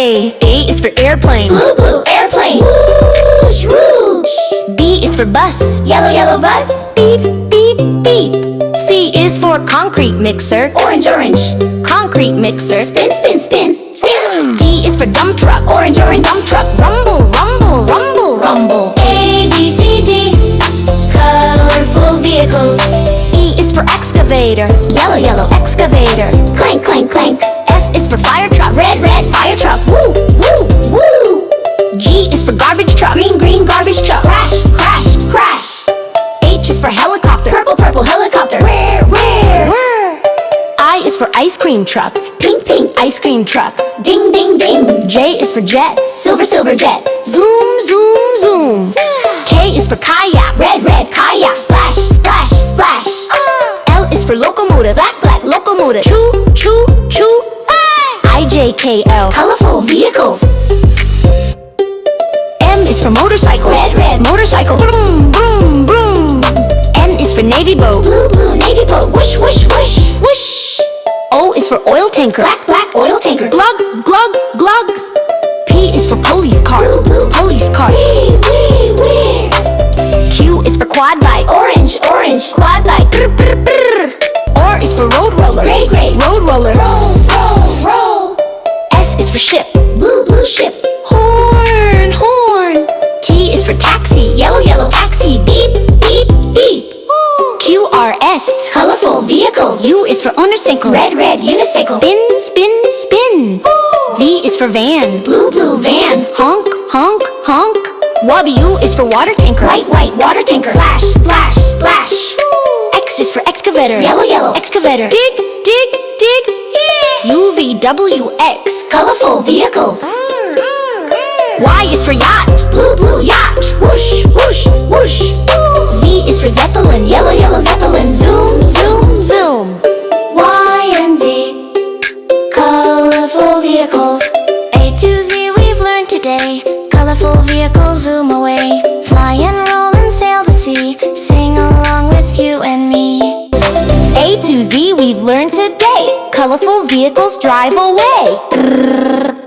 A is for airplane. Blue, blue, airplane. Whoosh, whoosh. B is for bus. Yellow, yellow bus. Beep, beep, beep. C is for concrete mixer. Orange, orange. Concrete mixer. Spin, spin, spin. D is for dump truck. Orange, orange. Dump truck. Rumble, rumble, rumble, rumble. A, B, C, D. Colorful vehicles. E is for excavator. Yellow, yellow. Excavator. Clank, clank, clank. F is for fire truck. Red, red. Fire truck. Woo, woo, woo. G is for garbage truck. Green, green. Garbage truck. Crash, crash, crash. H is for helicopter. Purple, purple. Helicopter. Where, where? Whir. I is for ice cream truck. Pink, pink. Ice cream truck. Ding, ding, ding. J is for jet. Silver, silver jet. Zoom, zoom, zoom. K is for kayak. Red, red. Kayak. Splash, splash, splash. L is for locomotive. Black, black. Locomotive. Choo, choo, choo. IJKL. Colorful vehicles. M is for motorcycle. Red, red. Motorcycle. Broom, broom, broom. N is for navy boat. Blue, blue. Navy boat. Whoosh, whoosh, whoosh. Whoosh. O is for oil tanker. Black, black. Oil tanker. Glug, glug, glug. P is for police car. Blue, blue. Police car. Wee, wee, wee. Q is for quad bike. Orange, orange. Quad bike. Brr, brr, brr. R is for road roller. Gray, gray. Road roller. Roll, roll, roll. S is for ship. Blue, blue ship. Horn, horn. T is for taxi. Yellow, yellow. Taxi. Beep, beep, beep. QRS. Colorful vehicles. U is for unicycle. Red, red. Unicycle. Spin, spin, spin. V is for van. Blue, blue van. Honk, honk, honk. W is for water tanker. White, white. Water tanker. Splash, splash, splash. X is for excavator. Yellow, yellow. Excavator. Dig, dig, dig. UVWX. Colorful vehicles. Y is for yacht. Blue, blue yacht. Whoosh, whoosh, whoosh. Z is for Zeppelin. Yellow, yellow Zeppelin. Zoom, zoom, Zoom. Y and Z. Colorful vehicles. A to Z we've learned today. Colorful vehicles zoom away. Fly and roll and sail the sea. Sing along with you and me. A to Z we've learned today. Colorful vehicles drive away.